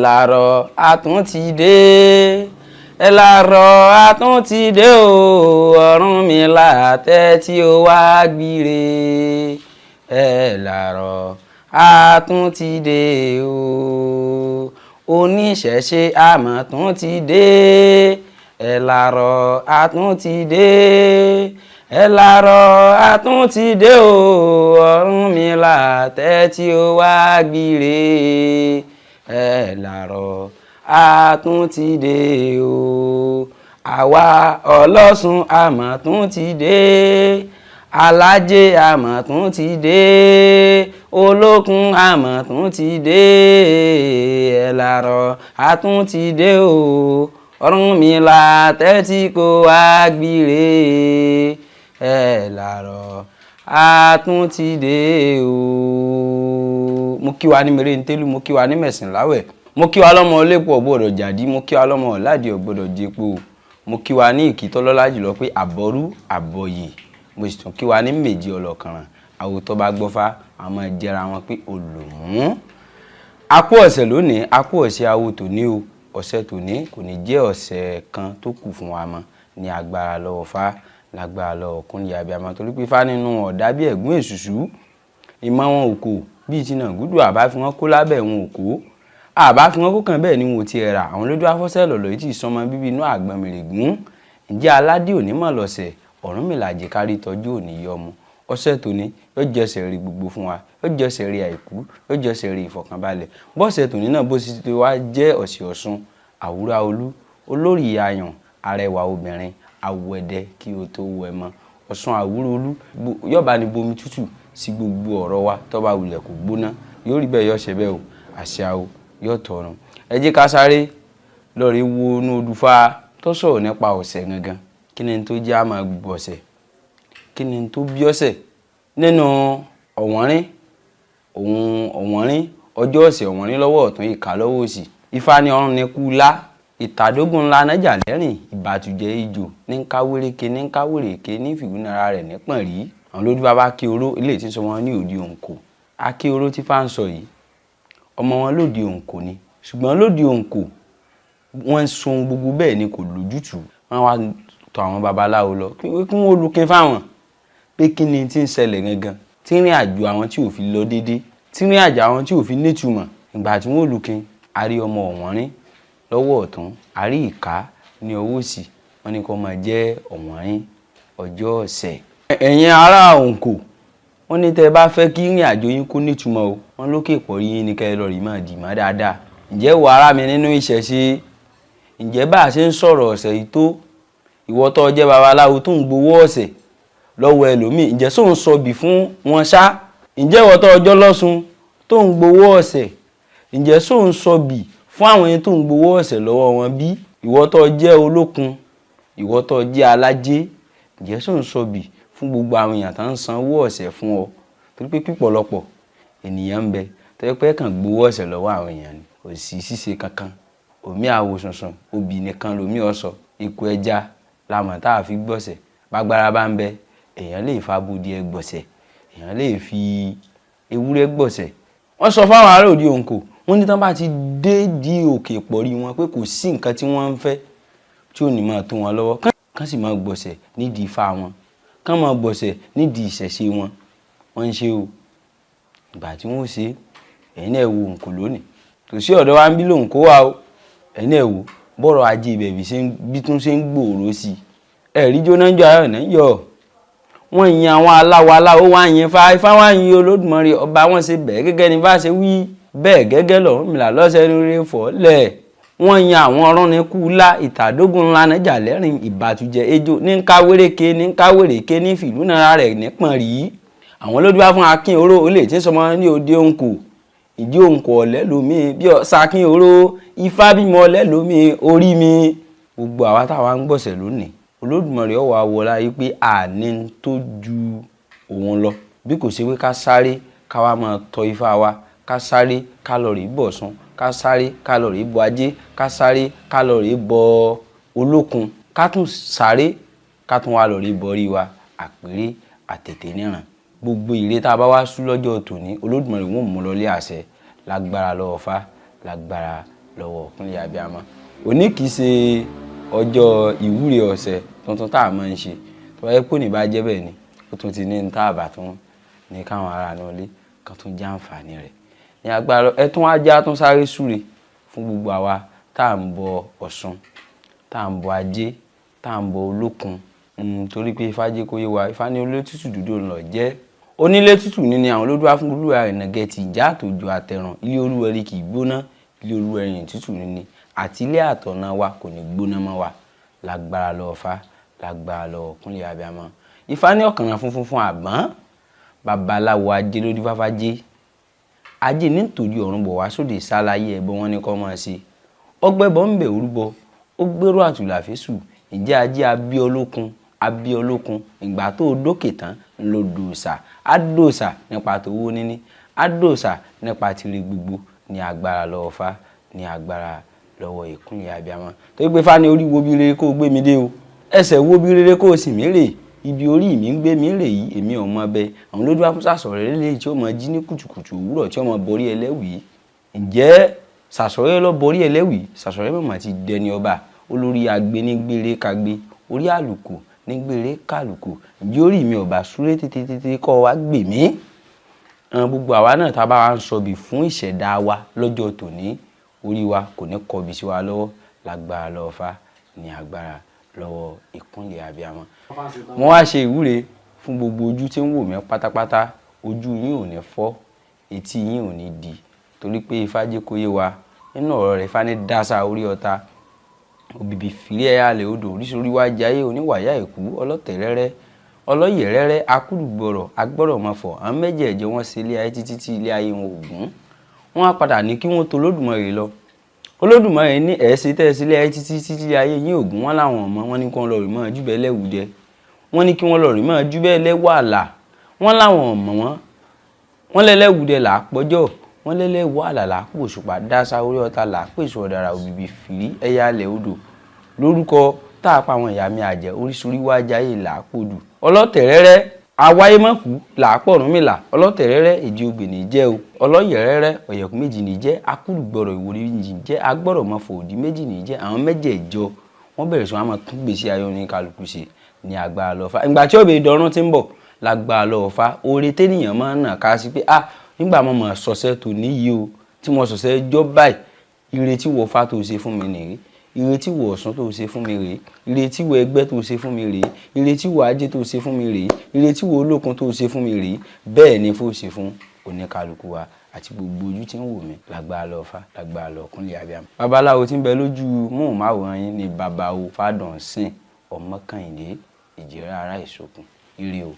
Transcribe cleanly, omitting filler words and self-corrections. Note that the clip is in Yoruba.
làárọ̀ a tún ti dé ẹ làárọ̀ a tún ti dé o Ọ̀rúnmìlà tẹ́tí ó wá gbére ẹ làárọ̀ a tún ti dé o oníṣẹ̀ṣe àmọ́ tún ti dé ẹ làárọ̀ a tún ti dé ẹ làárọ̀ a tún ti dé o Ọ̀rúnmìlà tẹ́tí ó wá gbére ẹ làárọ̀ a tún ti dé o àwa ọlọ́sùn àmọ́ tún ti dé alájẹ àmọ́ tún ti dé olókun àmọ́ tún ti dé ẹ làárọ̀ a tún ti dé o Ọ̀rúnmìlà tẹ́tí kó wá gbére ẹ làárọ̀ a tún ti dé o. mo kí wa ní Mèrèǹtélú, mo kí wa ní Mẹ̀sìn láwẹ̀, mo kí wa lọ́mọ olépo ọ̀gbọ́dọ̀ jàdí, mo kí wa lọ́mọ ọ̀làdì ọ̀gbọ́dọ̀ jẹpo, mo kí wa ní ìkítọ́lọ́lá jùlọ pé àbọ̀rú àbọ̀yè, mo sì tún kí wa ní méjì ọlọ́kànràn àwòtọ́ bá gbọ́fá àmọ́ jẹra wọn pé olùmú. a kú ọ̀sẹ̀ lónìí, a kú ọ̀sẹ̀ awo tòní o. ọ̀sẹ̀ tòní kò ní jẹ́ ọ̀sẹ̀ kan tó kù fún wa mọ́ ní agbára lọ́wọ́ fá lágbára lọ́wọ́ kúnlẹ̀ abiyamọ torí pé fá nínú ọ̀dà bí ẹ̀gún èṣùṣù ìmọ̀ wọn ò kò bíi ti náà gúdù àbá fi wọn kó lábẹ́ wọn ò kó àbá fi wọn kó kàn bẹ́ẹ̀ ni wọn ò ti rà àwọn lójú afọ́sẹ́ lọ̀lọ́ yìí ti sọmọ bíbí inú àgbọn mèrègún ǹjẹ́ aládé òní mọ̀ lọ́sẹ̀ Ọ̀rúnmìlà jẹ́kárí tọ́jú òní yọ ọmọ ọ̀sẹ̀ tòní yóò jẹ́sẹ̀ rí gbogbo fún wa yóò jẹ́sẹ̀ rí àìkú yóò jẹ́sẹ̀ rí ìfọ̀kànbalẹ̀ bọ́sẹ̀ tòní náà bó sì ti wá jẹ́ ọ̀sẹ̀ Ọ̀ṣun àwúrà olú olórí ayàn arẹwà obìnrin awẹdẹ kí o tó wẹ mọ́ Ọ̀ṣun àwúrà olú yóò bá ní bomi tútù sí gbogbo ọ̀rọ̀ wa tó bá wulẹ̀ kó gbóná yóò rí bẹ́ẹ̀ yóò ṣe bẹ́ẹ̀ o àṣà o yóò tọrùn. ẹ jẹ́ ká sáré lọ́ọ̀rẹ́ wo inú odùfà tó sọ̀rọ̀ nípa ọ̀sẹ̀ gangan kí ni tó jẹ́ àmọ́ gbọ̀sẹ̀ kí ni tó bí ọ̀sẹ̀ nínú ọ̀wọ́nrín ọjọ́ ọ̀sẹ̀ ọ̀wọ́nrín lọ́wọ́ ọ̀tún ìkà lọ́wọ́ òsì ifá ní ọrùn ní kú lá ìtàdógún ńlá nájà lẹ́rìn ìbàtújẹ́ ijó ní káwéréke ní káwéréke ní fìgúnara rẹ̀ nípọ̀n rí àwọn lójú bàbá kí oró ilé tí ń sọ wọn ní òde òǹkò akí oró tí fá ń sọ yìí ọmọ wọn lóde òǹkò ni ṣùgbọ́n lóde òǹkò wọ́n ń sun gbogbo bẹ́ẹ̀ ni kò lójútùú wọ́n wá tọ̀ àwọn babaláwo lọ kí wọ́n lukin fáwọn pé kí ni tí ń ṣẹlẹ̀ gangan tí rìn àjò àwọn tí ò fi lọ déédéé tí rìn àjò àwọn tí ò fi nítumọ̀ ìgbà tí wọ́n lukin àrí ọmọ ọ̀wọ́nrín lọ́wọ́ ọ̀tún àrí ìka ní ọwọ́ òsì wọ́n ní kó máa jẹ́ ọ̀wọ́nrín ọjọ́ ọ̀sẹ̀. ẹ̀yin ará òǹkò wọ́n ní tẹ́ ẹ bá fẹ́ kí rìn àjò yín kó nítumọ̀ o wọ́n lókè pọ̀ rí yín ní kẹ́ ẹ lọ́ọ́ rí máa dì má dáadáa. ǹjẹ́ wọ ará mi nínú ìṣẹ̀ṣe ǹjẹ́ bá a ṣe ń sọ̀rọ̀ ọ̀sẹ̀ yìí tó ìwọ tó jẹ́ babaláwo tó ń gbowó ọ̀sẹ̀ lọ́wọ́ ẹlòmíì ǹjẹ́ sóun sọ bì fún wọn ṣá ǹjẹ́ ìwọ tó ọjọ́ lọ́sùn tó ń gbowó ọ̀sẹ̀ ǹjẹ́ sóun sọ bì fún àwọn ẹni tó ń gbowó ọ̀sẹ̀ lọ́wọ́ wọn bí ìwọ tó jẹ́ olókun ìwọ tó jẹ́ alájẹ ǹjẹ́ sóun sọ bì fún gbogbo àwọn èèyàn tó ń san owó ọ̀sẹ̀ fún ọ torí pé pípọ̀lọpọ̀ ènìyàn ń bẹ tó yẹ pé kàn gbowó ọ̀sẹ̀ lọ́wọ́ àwọn èèyàn ni kò sí ṣíṣe kankan omi àwo sùnsùn obì nìkan lomi ọ̀sọ̀ ikú ẹja lamọ̀ tá a fi gbọ̀sẹ̀ bágbára bá ń bẹ èèyàn lè fa bodi ẹ gbọ̀sẹ̀ èèyàn lè fi ewúrẹ́ gbọ̀sẹ̀ wọ́n sọ fáwọn ará òde òǹkò wọ́n ní tán bá ti dé di òkè pọ̀rí wọn pé kò sí nǹkan tí wọ́n ń fẹ́ tí ò ní máa tó wọn lọ́wọ́ kán sì máa gbọ̀sẹ̀ nídìí ifá wọn kán máa gbọ̀sẹ̀ nídìí ìṣẹ̀ṣe wọn wọ́n ń ṣe o ìgbà tí wọ́n ṣe ẹ̀yin náà wo òǹkò lónìí tòsí ọ̀dọ̀ wa ń bí lòǹkó wa o ẹ̀yin náà wo bọ́rọ̀ ajé ibẹ̀ bí tún ṣe ń gbòòrò sí i ẹ̀rí jóná jọ ayọ̀ náà yọ wọ́n yin àwọn aláwo wá yin ifá wá yin Olódùmarè ọba wọn ṣe bẹ́ẹ̀ gẹ́gẹ́ ní bá ṣe wí bẹ́ẹ̀ gẹ́gẹ́ l'Ọ̀rúnmìlà lọ́sẹ̀ rere fọ́lẹ̀ wọ́n yin àwọn Ọ̀rúnnikú lá ìtàdógún ńlá nájà lẹ́rìn ìbàtújẹ́ ejò ní káwéréké ní fìlúnara rẹ̀ nípọ̀n rí àwọn lójú bá fún akín oró olè tí ń sọmọ ní òde òǹkò ìdí òǹkò ọ̀lẹ́ lómi bí ọ̀sàkín oró ifá bímọ ọ̀lẹ́ lómi orí mi gbogbo àwa táwa ń gbọ̀sẹ̀ lónìí Olódùmarè ọwọ́ àwọlá yìí pé àní tó ju òun lọ bí kò ṣe pé ká sáré ká wá máa tọ ifá wa ká sáré kálọ̀rì bọ̀sùn ká sáré kálọ̀rì bọ ajé ká sáré kálọ̀rì bọ olókun ká tún sáré ká tún wá lọ̀rì bọ̀rí wa àpèrè àtètè níran gbogbo ìre tá a bá wá sú lọ́jọ́ tòní Olódùmarè wọn mú lọlé àṣẹ lágbára lọ́wọ́ fá lágbára lọ́wọ́ Kúnlé Abíamọ. Òní kìí ṣe ọjọ́ ìwúre ọ̀sẹ̀ tuntun tá a máa ń ṣe tó yẹ kó ní bá jẹ́ bẹ́ẹ̀ ni ó tún ti ní ní táàbà tún ní káwọn ará náà lé kan tún jẹ́ àǹfààní rẹ̀ ní agbára ẹ tún wá já tún sáré súre fún gbogbo àwa tá à ń bọ Ọ̀ṣun tá à ń bọ Ajé tá à ń bọ Olókun torí pé Ifá jẹ́ kó yé wa Ifá ní olóyè tútù dúdú ńlọ jẹ́ onílé tútù ní àwọn olódùá fún olúwa ìnàgẹ́ ti ìjà àtòjò àtẹ̀ràn ilé olúwẹ̀rí kì í gbóná ilé olúwẹ̀rí tútù ní àti ilé àtọ̀nà wa kò ní gbóná mọ́ wa lágbára lọ́wọ́ Ifá lágbára lọ́wọ́ Kúnlé Abíamọ. Ifá ní ọ̀kànràn funfun fún àgbọ̀n babaláwo Ajé ló dífá fájé Ajé nítorí ọ̀run bọ̀ wá sóde sáláyé ẹbọ wọn ní kọ́ mọ́ sí ọgbẹ́bọ ń bẹ̀ orúbọ ó gbérò àtùlà fésù ìjẹ́ Ajé abíọ́lókun ìgbà tó dókè tán ló dòòsà àdòòsà nípa tówó níní àdòòsà nípa tìrì gbogbo ní agbára lọ́wọ́ Ifá ní agbára lọ́wọ́ Kúnlé Abíamọ tó gbé Ifá ní orí wo bí rere kó gbé mi dé o ẹsẹ̀ wo bí rere kó sì mí rè ibi orí mi ń gbé mi rè yìí èmi ò mọ bẹ àwọn olódùá fún sàsọ̀rẹ́ lélẹ́yìí tí ó mọ jí ní kùtùkùtù òwúrọ̀ tí ó mọ borí ẹlẹ́wìí ǹjẹ́ sàsọ̀rẹ́ lọ borí ẹlẹ́wìí sàsọ̀rẹ́ mọ̀mọ́ ti dẹni ọba olórí agbe ní gbére kagbe orí àlùkò ní gbére kàlùkò ǹjẹ́ orí mi ọba súré tètè kọ́ wa gbè mí gbogbo àwa náà tá a bá wa ń sọbì fún ìṣẹ̀dá wa lọ́jọ́ tòní orí wa kò ní kọbi sí wa lọ́wọ́ lágbára lọ́wọ́ Ifá ní agbára lọ́wọ́ Kúnlé Abíamọ. Mo wá ṣe ìwúre fún gbogbo ojú tí ń wò mí pátápátá ojú yín ò ní fọ́ etí yín ò ní di torí pé Ifá jẹ́ kó yé wa nínú ọ̀rọ̀ rẹ̀ Ifá ní dásà orí ọ̀tá òbíbí fìrí ẹ̀yà lè odò oríṣiríṣi wá jayé oníwàyà ẹ̀kú ọlọ́tẹ̀ rẹ́rẹ́ ọlọ́yẹ̀ rẹ́rẹ́ akúrùgbọ̀rọ̀ agbọ́rọ̀ mọ̀fọ̀ àwọn mẹ́jẹ̀ẹ̀jọ wọn ṣe ilé ayé títí tí ilé ayé wọn ògún wọn á padà ní kí wọ́n tó Olódùmarè lọ Olódùmarè ní ẹ̀ẹ́sẹ̀ tẹ́ sílé ayé títí tí ayé yín ògún wọn láwọn ọmọ wọn ní kí wọ́n lọ rí mọ́ júbẹ́ lẹ́wùdẹ wọ́n ní kí wọ́n lọ rí mọ́ júbẹ́ lẹ́wàlà wọ́n láwọn ọmọ wọn lẹ́lẹ́wùdẹ là á pọ́jọ́ wọ́n lẹ́lẹ́wàlà là á pò òṣùpá dásà orí ọ̀tá là á pèsè ọ̀dàrà òbíbí fìrí ẹ̀yà alẹ̀ odò lórúkọ tá a pa àwọn ìyá mi àjẹ́ oríṣiríṣi wá jayé là á pòdù ọlọ́tẹ̀ rẹ́rẹ́ awáyé mọ́kù là á pọ̀ Ọ̀rúnmìlà ọlọ́tẹ̀ rẹ́rẹ́ èdè ògbè ní jẹ́ o ọlọ́yẹ̀ rẹ́rẹ́ ọ̀yẹ̀kú méjì ní jẹ́ akúrùgbọ̀rọ̀ ìwòrí ní jẹ́ agbọ́rọ̀ mọ́fọ̀ òdì méjì ní jẹ́ àwọn mẹ́jẹ̀ẹ̀jọ wọ́n bẹ̀rẹ̀ sọ àwọn tún gbèsè ayọ̀ ní kálukú ṣe ní agbára lọ́wọ́ Ifá ìgbà tí òbí ìdọ̀rùn ti ń bọ̀ lágbára lọ́wọ́ Ifá oore tẹ́nìyàn máa ń nà ká sí pé nígbà mo mọ̀ sọ̀sẹ́ tó níyì o tí mo sọ̀sẹ́ jọ́ báyìí ire tí wọ́n Fá tó ṣe fún mi nìyí ire tí wọ́n Ọ̀ṣun tó ṣe fún mi rèé ire tí wọ́n Ẹgbẹ́ tó ṣe fún mi rèé ire tí wọ́n Ajé tó ṣe fún mi rèé ire tí wọ́n Olókun tó ṣe fún mi rèé bẹ́ẹ̀ ni fó ṣe fún oníkálukú wa àti gbogbo ojú tí ń wò mí lágbára lọ́wọ́ Ifá lágbára lọ́wọ́ Kúnlé Abíamọ. Babaláwo tí ń bẹ lójú móhùnmáwòrán yín ni Babawo Fádọ̀nsìn Ọmọkàyìndé Ìjìrẹ́ ará Ìṣòkun ire o.